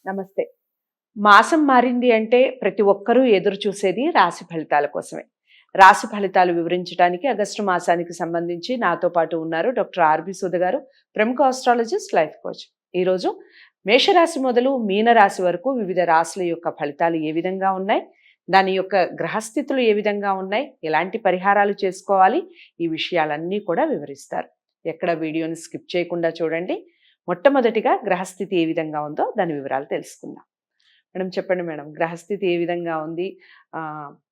నమస్తే. మాసం మారింది అంటే ప్రతి ఒక్కరూ ఎదురు చూసేది రాశి ఫలితాల కోసమే. రాశి ఫలితాలు వివరించడానికి ఆగస్టు మాసానికి సంబంధించి నాతో పాటు ఉన్నారు డాక్టర్ ఆర్‌బి సుధ గారు, ప్రముఖ ఆస్ట్రాలజిస్ట్, లైఫ్ కోచ్. ఈరోజు మేషరాశి మొదలు మీనరాశి వరకు వివిధ రాశుల యొక్క ఫలితాలు ఏ విధంగా ఉన్నాయి? దాని యొక్క గ్రహస్థితులు ఏ విధంగా ఉన్నాయి? ఎలాంటి పరిహారాలు చేసుకోవాలి? ఈ విషయాలన్నీ కూడా వివరిస్తారు. ఎక్కడ వీడియోని స్కిప్ చేయకుండా చూడండి. మొట్టమొదటిగా గ్రహస్థితి ఏ విధంగా ఉందో దాని వివరాలు తెలుసుకుందాం. మేడం చెప్పండి మేడం. గ్రహస్థితి ఏ విధంగా ఉంది?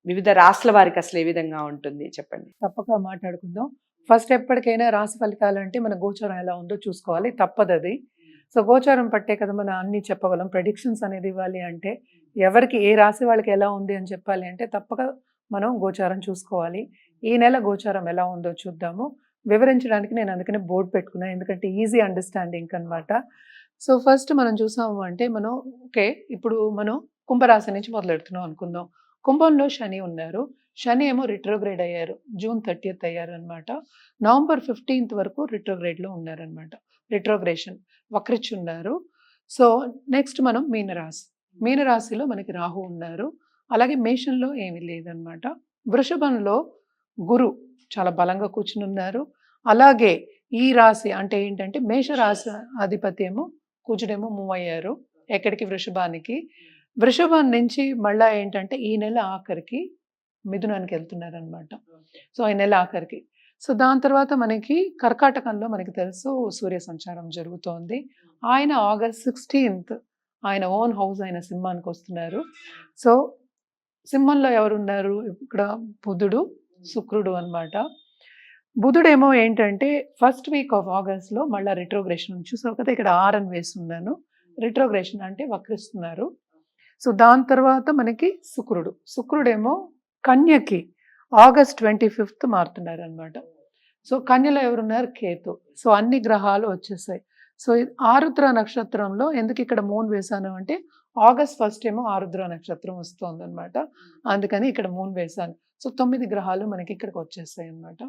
వివిధ రాశుల వారికి అసలు ఏ విధంగా ఉంటుంది చెప్పండి? తప్పక మాట్లాడుకుందాం. ఫస్ట్ ఎప్పటికైనా రాశి ఫలితాలంటే మన గోచారం ఎలా ఉందో చూసుకోవాలి. తప్పదది. సో, గోచారం పట్టే కదా మనం అన్నీ చెప్పగలం. ప్రెడిక్షన్స్ అనేది ఇవ్వాలి అంటే, ఎవరికి ఏ రాశి వాళ్ళకి ఎలా ఉంది అని చెప్పాలి అంటే తప్పక మనం గోచారం చూసుకోవాలి. ఈ నెల గోచారం ఎలా ఉందో చూద్దాము. వివరించడానికి నేను అందుకనే బోర్డ్ పెట్టుకున్నా. ఎందుకంటే ఈజీ అండర్‌స్టాండింగ్ అనమాట. సో, ఫస్ట్ మనం చూసాము అంటే ఓకే. ఇప్పుడు మనం కుంభరాశి నుంచి మొదలెడుతున్నాం అనుకుందాం. కుంభంలో శని ఉన్నారు. శని ఏమో రిట్రోగ్రేడ్ అయ్యారు. జూన్ 30థ్ అయ్యారనమాట. నవంబర్ 15థ్ వరకు రిట్రోగ్రేడ్‌లో ఉన్నారనమాట. రిట్రోగ్రేషన్ వక్రిచున్నారు. సో, నెక్స్ట్ మనం మీనరాశి. మీనరాశిలో మనకి రాహు ఉన్నారు. అలాగే మేషంలో ఏమీ లేదనమాట. వృషభంలో గురు చాలా బలంగా కూర్చునున్నారు. అలాగే ఈ రాశి అంటే ఏంటంటే మేషరాశి అధిపతి ఏమో కుజుడేమో మూవ్ అయ్యారు. ఎక్కడికి? వృషభానికి. వృషభం నుంచి మళ్ళా ఏంటంటే ఈ నెల ఆఖరికి మిథునానికి వెళ్తున్నారనమాట. సో, ఈ నెల ఆఖరికి. సో, దాని తర్వాత మనకి కర్కాటకంలో మనకి తెలుసు సూర్య సంచారం జరుగుతోంది. ఆయన ఆగస్ట్ 16థ్ ఆయన ఓన్ హౌస్ అయిన సింహానికి వస్తున్నారు. సో, సింహంలో ఎవరున్నారు? ఇక్కడ బుధుడు, శుక్రుడు అనమాట. బుధుడేమో ఏంటంటే ఫస్ట్ వీక్ ఆఫ్ ఆగస్ట్‌లో మళ్ళా రిట్రోగ్రేషన్ చూసావు కదా! ఇక్కడ ఆర్ అని వేసున్నాను. రిట్రోగ్రేషన్ అంటే వక్రిస్తున్నారు. సో, దాని తర్వాత మనకి శుక్రుడేమో కన్యకి ఆగస్ట్ 25థ్ మారుతున్నారనమాట. సో, కన్యలో ఎవరున్నారు? కేతు. సో, అన్ని గ్రహాలు వచ్చేసాయి. సో, ఆరుద్ర నక్షత్రంలో ఎందుకు ఇక్కడ మూన్ వేశాను అంటే ఆగస్ట్ 1 ఏమో ఆరుద్ర నక్షత్రం వస్తోందనమాట. అందుకని ఇక్కడ మూన్ వేశాను. సో, 9 గ్రహాలు మనకి ఇక్కడికి వచ్చేసాయి అనమాట.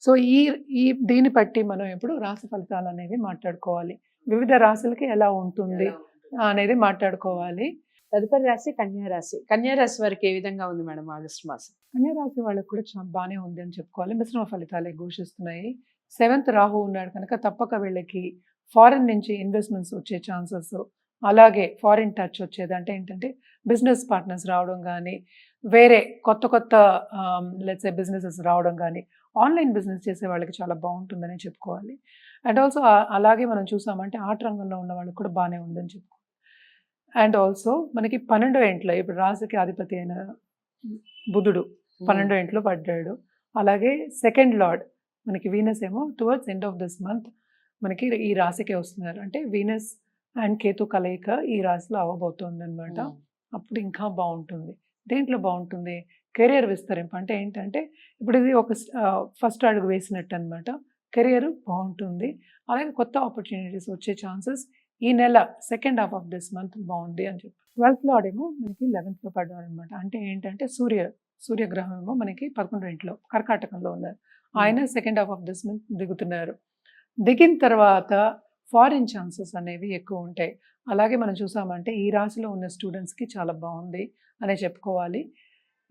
సో, ఈ ఈ దీన్ని బట్టి మనం ఇప్పుడు రాశి ఫలితాలు అనేవి మాట్లాడుకోవాలి. వివిధ రాశులకి ఎలా ఉంటుంది అనేది మాట్లాడుకోవాలి. తదుపరి రాశి కన్యా రాశి. కన్యా రాశి వారికి ఏ విధంగా ఉంది మేడం ఆగస్టు మాసం? కన్యా రాశి వాళ్ళకి కూడా బానే ఉంది అని చెప్పుకోవాలి. మిశ్రమ ఫలితాలే ఘోషిస్తున్నాయి. 7th రాహు ఉన్నాడు కనుక తప్పక వీళ్ళకి ఫారెన్ నుంచి ఇన్వెస్ట్మెంట్స్ వచ్చే ఛాన్సెస్, అలాగే ఫారిన్ టచ్ వచ్చేది అంటే ఏంటంటే బిజినెస్ పార్ట్నర్స్ రావడం కానీ, వేరే కొత్త లెట్స్ సే బిజినెసెస్ రావడం కానీ, ఆన్లైన్ బిజినెస్ చేసే వాళ్ళకి చాలా బాగుంటుందని చెప్పుకోవాలి. అండ్ ఆల్సో అలాగే మనం చూసామంటే ఆర్ట్ రంగంలో ఉన్న వాళ్ళకి కూడా బాగానే ఉందని చెప్పుకోవాలి. అండ్ ఆల్సో మనకి 12వ ఇంట్లో ఇప్పుడు రాశికి అధిపతి అయిన బుధుడు 12వ ఇంట్లో పడ్డాడు. అలాగే సెకండ్ లార్డ్ మనకి వీనస్ ఏమో towards end of this month మనకి ఈ రాశికే వస్తున్నారు. అంటే వీనస్ అండ్ కేతు కలయిక ఈ రాశిలో అవ్వబోతోంది అనమాట. అప్పుడు ఇంకా బాగుంటుంది. దేంట్లో బాగుంటుంది? కెరియర్ విస్తరింపు. అంటే ఏంటంటే ఇప్పుడు ఇది ఒక ఫస్ట్ అడుగు వేసినట్టు అనమాట. కెరియర్ బాగుంటుంది. అలాగే కొత్త ఆపర్చునిటీస్ వచ్చే ఛాన్సెస్ ఈ నెల second half of this month బాగుంది అని చెప్పి. 12th లార్డ్ ఏమో మనకి 11th పడ్డారు అనమాట. అంటే ఏంటంటే సూర్యగ్రహం ఏమో మనకి 11వ ఇంట్లో కర్కాటకంలో ఉన్నారు. ఆయన second half of this month దిగుతున్నారు. దిగిన తర్వాత ఫారిన్ ఛాన్సెస్ అనేవి ఎక్కువ ఉంటాయి. అలాగే మనం చూసామంటే ఈ రాశిలో ఉన్న స్టూడెంట్స్కి చాలా బాగుంది అనే చెప్పుకోవాలి.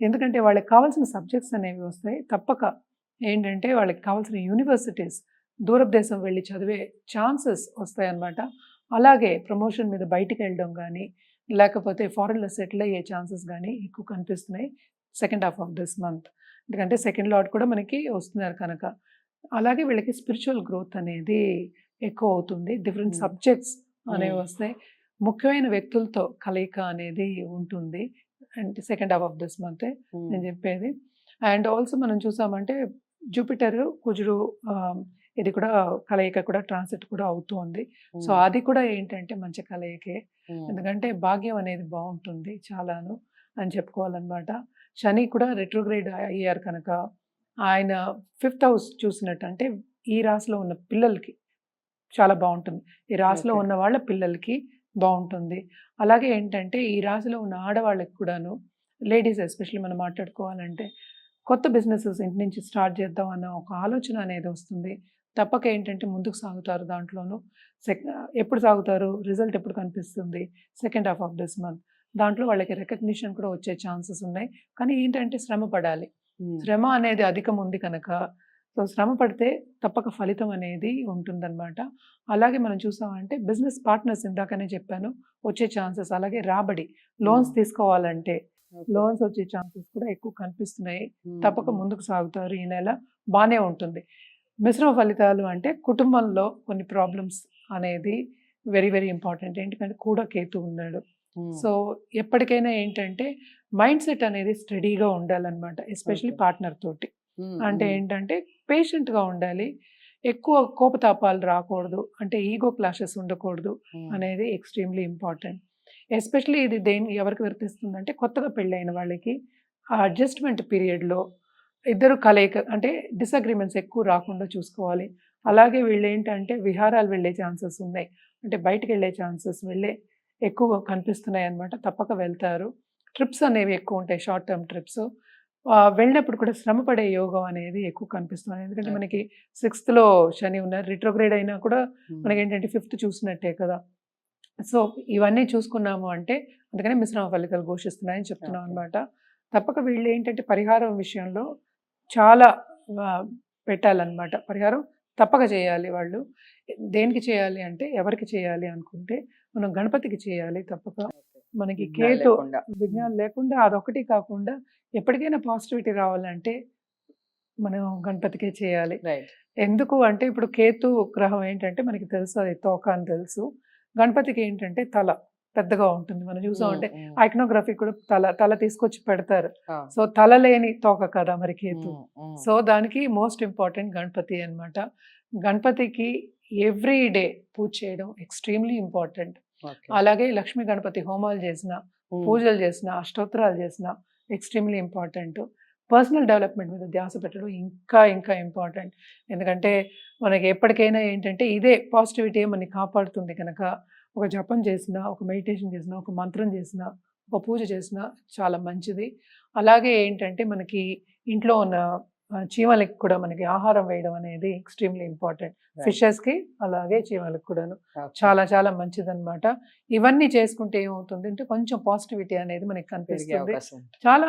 ఎందుకంటే వాళ్ళకి కావాల్సిన సబ్జెక్ట్స్ అనేవి వస్తాయి. తప్పక ఏంటంటే వాళ్ళకి కావాల్సిన యూనివర్సిటీస్ దూరపు దేశం వెళ్ళి చదివే ఛాన్సెస్ వస్తాయన్నమాట. అలాగే ప్రమోషన్ మీద బయటికి వెళ్ళడం కానీ, లేకపోతే ఫారెన్లో సెటిల్ అయ్యే ఛాన్సెస్ కానీ ఎక్కువ కనిపిస్తున్నాయి second half of this month. ఎందుకంటే సెకండ్ లార్డ్ కూడా మనకి వస్తున్నారు కనుక. అలాగే వీళ్ళకి స్పిరిచువల్ గ్రోత్ అనేది ఎక్కువ అవుతుంది. డిఫరెంట్ సబ్జెక్ట్స్ అనేవి వస్తాయి. ముఖ్యమైన వ్యక్తులతో కలయిక అనేది ఉంటుంది. And second half of this మంతే నేను చెప్పేది. అండ్ ఆల్సో మనం చూసామంటే జూపిటర్, కుజుడు ఇది కూడా కలయిక కూడా ట్రాన్సిట్ కూడా అవుతుంది. సో, అది కూడా ఏంటంటే మంచి కలయికే. ఎందుకంటే భాగ్యం అనేది బాగుంటుంది చాలాను అని చెప్పుకోవాలన్నమాట. శని కూడా రెట్రోగ్రేడ్ అయ్యారు కనుక ఆయన 5th హౌస్ చూసినట్టు అంటే ఈ రాశిలో ఉన్న పిల్లలకి చాలా బాగుంటుంది. ఈ రాశిలో ఉన్న వాళ్ళ పిల్లలకి బాగుంటుంది. అలాగే ఏంటంటే ఈ రాశిలో ఉన్న ఆడవాళ్ళకి కూడాను, లేడీస్ ఎస్పెషల్లీ మనం మాట్లాడుకోవాలంటే కొత్త బిజినెసెస్ ఇంటి నుంచి స్టార్ట్ చేద్దాం అన్న ఒక ఆలోచన అనేది వస్తుంది. తప్పక ఏంటంటే ముందుకు సాగుతారు దాంట్లోనూ. సెక్ ఎప్పుడు సాగుతారు? రిజల్ట్ ఎప్పుడు కనిపిస్తుంది? Second half of this month. దాంట్లో వాళ్ళకి రికగ్నిషన్ కూడా వచ్చే ఛాన్సెస్ ఉన్నాయి. కానీ ఏంటంటే శ్రమ పడాలి. శ్రమ అనేది అధికం ఉంది కనుక సో శ్రమ పడితే తప్పక ఫలితం అనేది ఉంటుందన్నమాట. అలాగే మనం చూసామంటే బిజినెస్ పార్ట్నర్స్ ఇందాకనే చెప్పాను వచ్చే ఛాన్సెస్, అలాగే రాబడి లోన్స్ తీసుకోవాలంటే లోన్స్ వచ్చే ఛాన్సెస్ కూడా ఎక్కువ కనిపిస్తున్నాయి. తప్పక ముందుకు సాగుతారు ఈ నెల, బాగానే ఉంటుంది. మిశ్రమ ఫలితాలు అంటే కుటుంబంలో కొన్ని ప్రాబ్లమ్స్ అనేది వెరీ వెరీ ఇంపార్టెంట్. ఎందుకంటే కూడా కేతు ఉన్నాడు. సో ఎప్పటికైనా ఏంటంటే మైండ్ సెట్ అనేది స్టడీగా ఉండాలన్నమాట, ఎస్పెషల్లీ పార్ట్నర్ తోటి. అంటే ఏంటంటే పేషెంట్గా ఉండాలి, ఎక్కువ కోపతాపాలు రాకూడదు, అంటే ఈగో క్లాషెస్ ఉండకూడదు అనేది ఎక్స్ట్రీమ్లీ ఇంపార్టెంట్. ఎస్పెషల్లీ ఇది ఎవరికి వర్తిస్తుందంటే కొత్తగా పెళ్ళైన వాళ్ళకి ఆ అడ్జస్ట్మెంట్ పీరియడ్లో ఇద్దరు కలయిక అంటే డిసగ్రిమెంట్స్ ఎక్కువ రాకుండా చూసుకోవాలి. అలాగే వీళ్ళు ఏంటంటే విహారాలు వెళ్ళే ఛాన్సెస్ ఉన్నాయి, అంటే బయటకు వెళ్ళే ఛాన్సెస్ ఎక్కువ కనిపిస్తున్నాయి అన్నమాట. తప్పక వెళ్తారు. ట్రిప్స్ అనేవి ఎక్కువ ఉంటాయి, షార్ట్ టర్మ్ ట్రిప్స్. వెళ్ళినప్పుడు కూడా శ్రమ పడే యోగం అనేది ఎక్కువ కనిపిస్తుంది. ఎందుకంటే మనకి 6th శని ఉన్నారు, రిట్రోగ్రేడ్ అయినా కూడా మనకి ఏంటంటే 5th చూసినట్టే కదా. సో ఇవన్నీ చూసుకున్నాము అంటే అందుకనే మిశ్రమ ఫలితాలు ఘోషిస్తున్నాయని చెప్తున్నాం అనమాట. తప్పక వీళ్ళు ఏంటంటే పరిహారం విషయంలో చాలా పెట్టాలన్నమాట. పరిహారం తప్పక చేయాలి వాళ్ళు. దేనికి చేయాలి అంటే ఎవరికి చేయాలి అనుకుంటే మనం గణపతికి చేయాలి తప్పక. మనకి కేతు విఘ్నాలు లేకుండా అదొకటి కాకుండా ఎప్పటికైనా పాజిటివిటీ రావాలంటే మనం గణపతికే చేయాలి. ఎందుకు అంటే ఇప్పుడు కేతు గ్రహం ఏంటంటే మనకి తెలుసు అది తోక అని తెలుసు. గణపతికి ఏంటంటే తల పెద్దగా ఉంటుంది. మనం చూసామంటే ఐకనోగ్రఫీ కూడా తల తీసుకొచ్చి పెడతారు. సో తల లేని తోక కదా మరి కేతు. సో దానికి మోస్ట్ ఇంపార్టెంట్ గణపతి అన్నమాట. గణపతికి ఎవ్రీ డే పూజ చేయడం ఎక్స్ట్రీమ్లీ ఇంపార్టెంట్. అలాగే లక్ష్మీ గణపతి హోమాలు చేసిన, పూజలు చేసిన, అష్టోత్తరాలు చేసిన ఎక్స్ట్రీమ్లీ ఇంపార్టెంట్. పర్సనల్ డెవలప్మెంట్ మీద ధ్యాస పెట్టడం ఇంకా ఇంకా ఇంపార్టెంట్. ఎందుకంటే మనకి ఎప్పటికైనా ఏంటంటే ఇదే పాజిటివిటీ మనకి కాపాడుతుంది కనుక ఒక జపం చేసినా, ఒక మెడిటేషన్ చేసినా, ఒక మంత్రం చేసినా, ఒక పూజ చేసినా చాలా మంచిది. అలాగే ఏంటంటే మనకి ఇంట్లో ఉన్న చీమలకి కూడా మనకి ఆహారం వేయడం అనేది ఎక్స్ట్రీమ్లీ ఇంపార్టెంట్. ఫిషెస్కి అలాగే చీమలకు కూడాను చాలా చాలా మంచిదన్నమాట. ఇవన్నీ చేసుకుంటే ఏమవుతుంది అంటే కొంచెం పాజిటివిటీ అనేది మనకి కనిపిస్తుంది, చాలా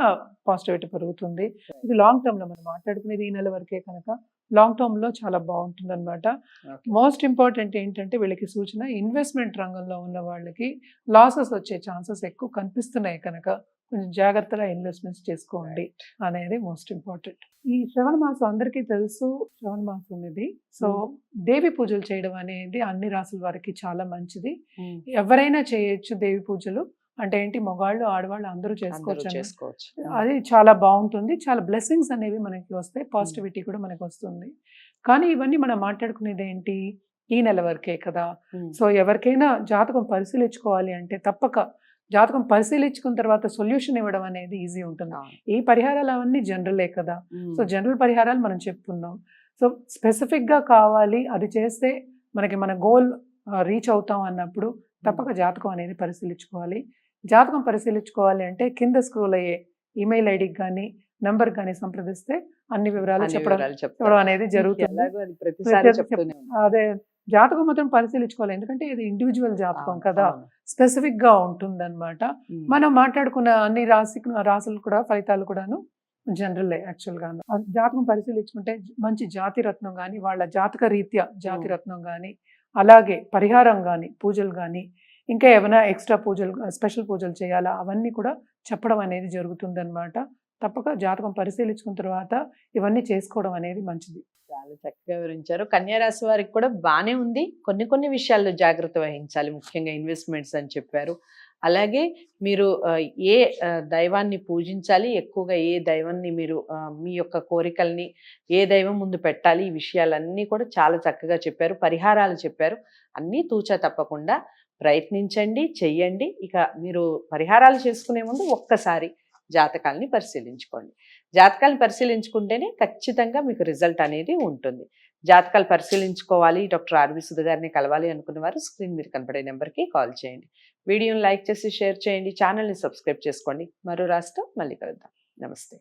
పాజిటివిటీ పెరుగుతుంది. ఇది లాంగ్ టర్మ్లో మనం మాట్లాడుకునేది ఈ నెల వరకే కనుక లాంగ్ టర్మ్లో చాలా బాగుంటుంది అనమాట. మోస్ట్ ఇంపార్టెంట్ ఏంటంటే వీళ్ళకి సూచన, ఇన్వెస్ట్మెంట్ రంగంలో ఉన్న వాళ్ళకి లాసెస్ వచ్చే ఛాన్సెస్ ఎక్కువ కనిపిస్తున్నాయి కనుక కొంచెం జాగ్రత్తగా ఇన్వెస్ట్మెంట్స్ చేసుకోండి అనేది మోస్ట్ ఇంపార్టెంట్. ఈ శ్రవణ మాసం అందరికీ తెలుసు, శ్రవణ మాసం ఇది. సో దేవి పూజలు చేయడం అనేది అన్ని రాసుల వారికి చాలా మంచిది. ఎవరైనా చేయొచ్చు దేవి పూజలు. అంటే ఏంటి, మగవాళ్ళు ఆడవాళ్ళు అందరూ చేసుకోవచ్చు. అది చాలా బాగుంటుంది. చాలా బ్లెస్సింగ్స్ అనేవి మనకి వస్తాయి, పాజిటివిటీ కూడా మనకి వస్తుంది. కానీ ఇవన్నీ మనం మాట్లాడుకునేది ఏంటి, ఈ నెల వరకే కదా. సో ఎవరికైనా జాతకం పరిశీలించుకోవాలి అంటే తప్పక జాతకం పరిశీలించుకున్న తర్వాత సొల్యూషన్ ఇవ్వడం అనేది ఈజీ ఉంటుంది. ఈ పరిహారాలు అవన్నీ జనరలే కదా. సో జనరల్ పరిహారాలు మనం చెప్పుకున్నాం. సో స్పెసిఫిక్గా కావాలి, అది చేస్తే మనకి మన గోల్ రీచ్ అవుతాం అన్నప్పుడు తప్పక జాతకం అనేది పరిశీలించుకోవాలి. జాతకం పరిశీలించుకోవాలి అంటే కింద స్క్రోల్ అయ్యే ఈమెయిల్ ఐడికి కానీ నంబర్ కానీ సంప్రదిస్తే అన్ని వివరాలు చెప్పడం అనేది జరుగుతుంది. అదే జాతకం మాత్రం పరిశీలించుకోవాలి, ఎందుకంటే ఇది ఇండివిజువల్ జాతకం కదా, స్పెసిఫిక్ గా ఉంటుంది అనమాట. మనం మాట్లాడుకున్న అన్ని రాసులు కూడా ఫలితాలు కూడాను జనరల్ యాక్చువల్గా. జాతకం పరిశీలించుకుంటే మంచి జాతిరత్నం కానీ, వాళ్ళ జాతక రీత్యా జాతిరత్నం కానీ, అలాగే పరిహారం కానీ, పూజలు కానీ, ఇంకా ఏమైనా ఎక్స్ట్రా పూజలు, స్పెషల్ పూజలు చేయాలా, అవన్నీ కూడా చెప్పడం అనేది జరుగుతుంది అనమాట. తప్పక జాతకం పరిశీలించుకున్న తర్వాత ఇవన్నీ చేసుకోవడం అనేది మంచిది. చాలా చక్కగా వివరించారు. కన్యా రాశి వారికి కూడా బాగానే ఉంది, కొన్ని విషయాల్లో జాగ్రత్త వహించాలి, ముఖ్యంగా ఇన్వెస్ట్మెంట్స్ అని చెప్పారు. అలాగే మీరు ఏ దైవాన్ని పూజించాలి, ఎక్కువగా ఏ దైవాన్ని మీరు మీ యొక్క కోరికల్ని ఏ దైవం ముందు పెట్టాలి, ఈ విషయాలన్నీ కూడా చాలా చక్కగా చెప్పారు. పరిహారాలు చెప్పారు. అన్నీ తూచా తప్పకుండా ప్రయత్నించండి, చెయ్యండి. ఇక మీరు పరిహారాలు చేసుకునే ముందు ఒక్కసారి జాతకాలని పరిశీలించుకోండి. జాతకాలను పరిశీలించుకుంటేనే ఖచ్చితంగా మీకు రిజల్ట్ అనేది ఉంటుంది. జాతకాలు పరిశీలించుకోవాలి, డాక్టర్ ఆర్వి సుధ గారిని కలవాలి అనుకున్న వారు స్క్రీన్ మీద కనపడే నెంబర్కి కాల్ చేయండి. వీడియోని లైక్ చేసి షేర్ చేయండి, ఛానల్ని సబ్స్క్రైబ్ చేసుకోండి. మరో రాష్ట్రం మళ్ళీ కలుద్దాం. నమస్తే.